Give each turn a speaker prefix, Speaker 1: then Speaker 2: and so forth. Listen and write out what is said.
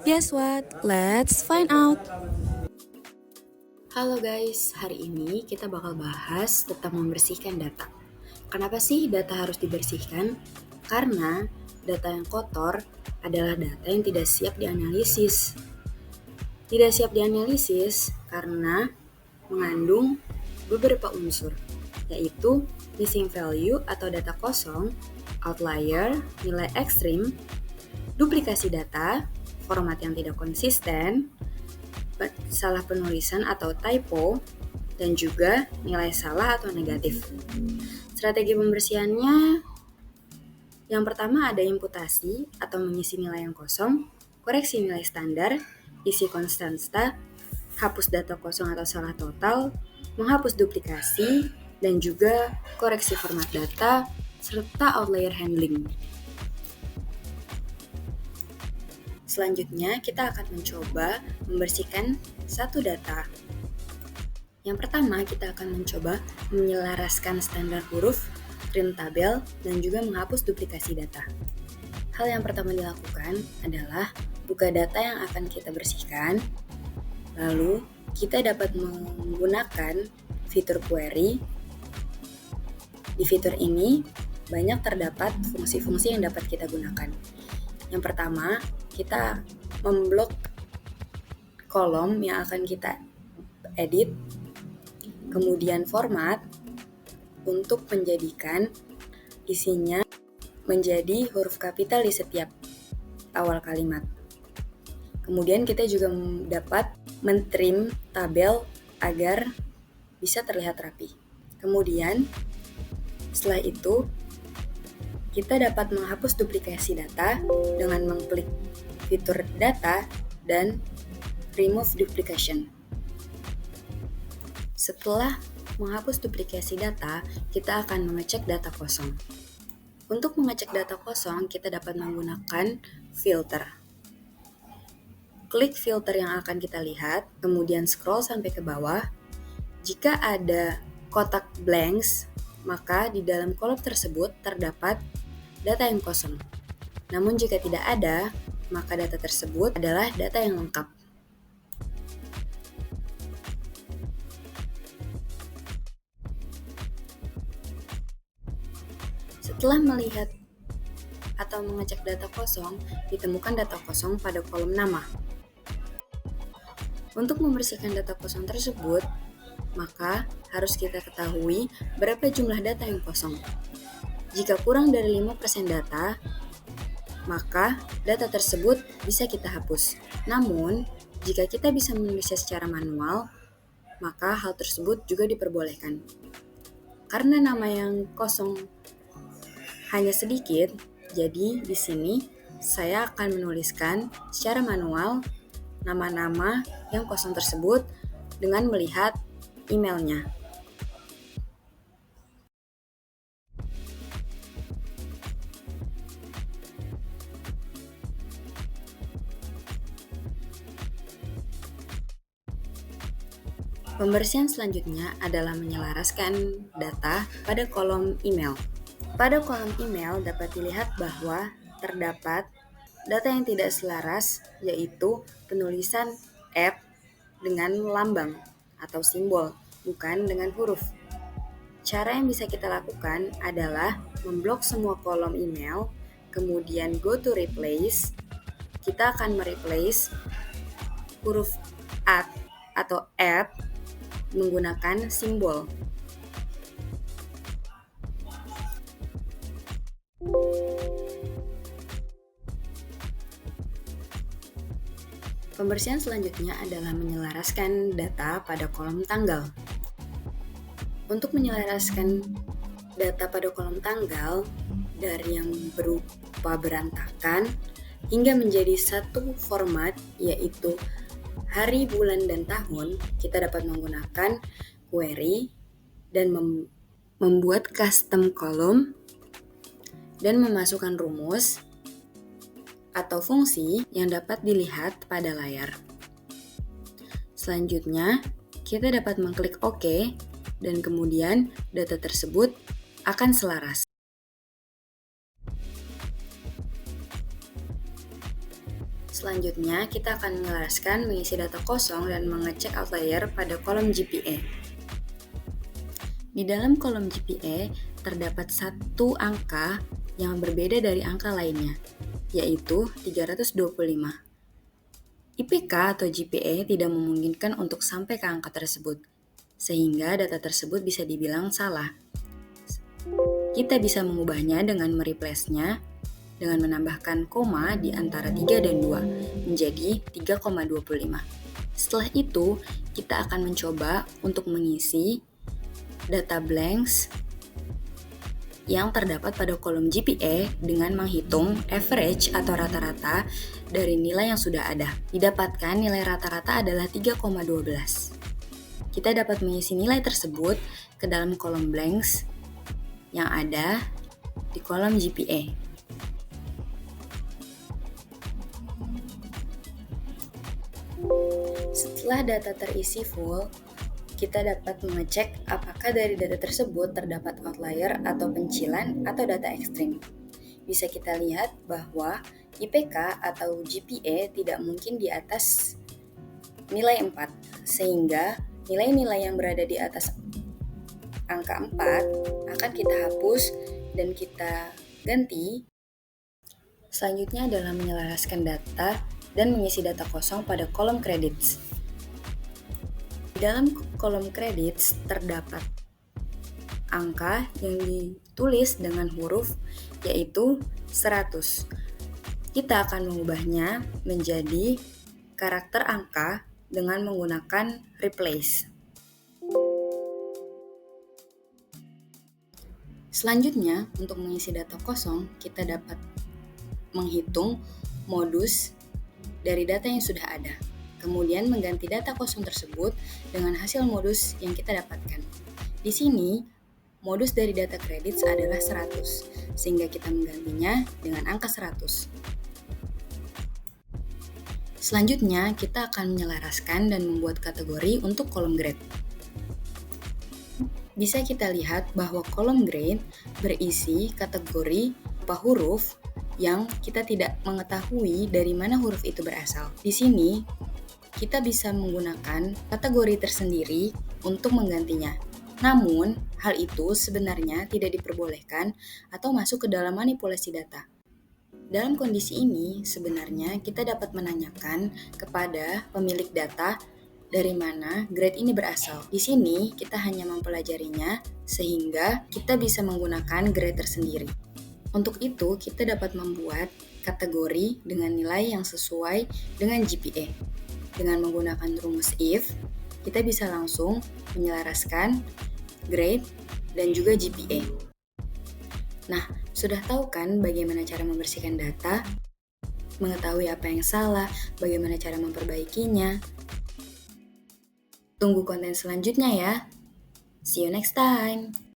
Speaker 1: Guess what? Let's find out!
Speaker 2: Halo guys, hari ini kita bakal bahas tentang membersihkan data. Kenapa sih data harus dibersihkan? Karena data yang kotor adalah data yang tidak siap dianalisis. Tidak siap dianalisis karena mengandung beberapa unsur, yaitu missing value atau data kosong, outlier, nilai ekstrim, duplikasi data, format yang tidak konsisten, salah penulisan atau typo, dan juga nilai salah atau negatif. Strategi pembersihannya, yang pertama ada imputasi atau mengisi nilai yang kosong, koreksi nilai standar, isi konstanta, hapus data kosong atau salah total, menghapus duplikasi, dan juga koreksi format data, serta outlier handling. Selanjutnya, kita akan mencoba membersihkan satu data. Yang pertama, kita akan mencoba menyelaraskan standar huruf, trim tabel, dan juga menghapus duplikasi data. Hal yang pertama dilakukan adalah buka data yang akan kita bersihkan, lalu kita dapat menggunakan fitur query. Di fitur ini, banyak terdapat fungsi-fungsi yang dapat kita gunakan. Yang pertama, kita memblok kolom yang akan kita edit, kemudian format untuk menjadikan isinya menjadi huruf kapital di setiap awal kalimat. Kemudian kita juga dapat mentrim tabel agar bisa terlihat rapi. Kemudian setelah itu kita dapat menghapus duplikasi data dengan mengklik fitur data dan remove duplication. Setelah menghapus duplikasi data, kita akan mengecek data kosong. Untuk mengecek data kosong, kita dapat menggunakan filter. Klik filter yang akan kita lihat, kemudian scroll sampai ke bawah. Jika ada kotak blanks, maka di dalam kolom tersebut terdapat data yang kosong. Namun jika tidak ada, maka data tersebut adalah data yang lengkap. Setelah melihat atau mengecek data kosong, ditemukan data kosong pada kolom nama. Untuk membersihkan data kosong tersebut, maka harus kita ketahui berapa jumlah data yang kosong. Jika kurang dari 5% data, maka data tersebut bisa kita hapus. Namun, jika kita bisa menulisnya secara manual, maka hal tersebut juga diperbolehkan. Karena nama yang kosong hanya sedikit, jadi di sini saya akan menuliskan secara manual nama-nama yang kosong tersebut dengan melihat emailnya. Pembersihan selanjutnya adalah menyelaraskan data pada kolom email. Pada kolom email dapat dilihat bahwa terdapat data yang tidak selaras, yaitu penulisan app dengan lambang atau simbol, bukan dengan huruf. Cara yang bisa kita lakukan adalah memblok semua kolom email, kemudian go to replace. Kita akan mereplace huruf at atau app menggunakan simbol. Pembersihan selanjutnya adalah menyelaraskan data pada kolom tanggal. Untuk menyelaraskan data pada kolom tanggal dari yang berupa berantakan hingga menjadi satu format, yaitu hari, bulan, dan tahun, kita dapat menggunakan query dan membuat custom column dan memasukkan rumus atau fungsi yang dapat dilihat pada layar. Selanjutnya, kita dapat mengklik OK dan kemudian data tersebut akan selaras. Selanjutnya, kita akan menyelaraskan mengisi data kosong dan mengecek outlier pada kolom GPA. Di dalam kolom GPA, terdapat satu angka yang berbeda dari angka lainnya, yaitu 325. IPK atau GPA tidak memungkinkan untuk sampai ke angka tersebut, sehingga data tersebut bisa dibilang salah. Kita bisa mengubahnya dengan mereplace-nya dengan menambahkan koma di antara 3 dan 2 menjadi 3,25. Setelah itu, kita akan mencoba untuk mengisi data blanks yang terdapat pada kolom GPA dengan menghitung average atau rata-rata dari nilai yang sudah ada. Didapatkan nilai rata-rata adalah 3,12. Kita dapat mengisi nilai tersebut ke dalam kolom blanks yang ada di kolom GPA. Setelah data terisi full, kita dapat mengecek apakah dari data tersebut terdapat outlier atau pencilan atau data ekstrim. Bisa kita lihat bahwa IPK atau GPA tidak mungkin di atas nilai 4, sehingga nilai-nilai yang berada di atas angka 4 akan kita hapus dan kita ganti. Selanjutnya adalah menyelaraskan data dan mengisi data kosong pada kolom credits. Di dalam kolom credits terdapat angka yang ditulis dengan huruf yaitu 100. Kita akan mengubahnya menjadi karakter angka dengan menggunakan replace. Selanjutnya, untuk mengisi data kosong, kita dapat menghitung modus dari data yang sudah ada. Kemudian mengganti data kosong tersebut dengan hasil modus yang kita dapatkan. Di sini, modus dari data credits adalah 100, sehingga kita menggantinya dengan angka 100. Selanjutnya, kita akan menyelaraskan dan membuat kategori untuk kolom grade. Bisa kita lihat bahwa kolom grade berisi kategori berupa huruf yang kita tidak mengetahui dari mana huruf itu berasal. Di sini, kita bisa menggunakan kategori tersendiri untuk menggantinya. Namun, hal itu sebenarnya tidak diperbolehkan atau masuk ke dalam manipulasi data. Dalam kondisi ini, sebenarnya kita dapat menanyakan kepada pemilik data dari mana grade ini berasal. Di sini, kita hanya mempelajarinya sehingga kita bisa menggunakan grade tersendiri. Untuk itu, kita dapat membuat kategori dengan nilai yang sesuai dengan GPA. Dengan menggunakan rumus if, kita bisa langsung menyelaraskan grade dan juga GPA. Nah, sudah tahu kan bagaimana cara membersihkan data? Mengetahui apa yang salah, bagaimana cara memperbaikinya? Tunggu konten selanjutnya ya. See you next time.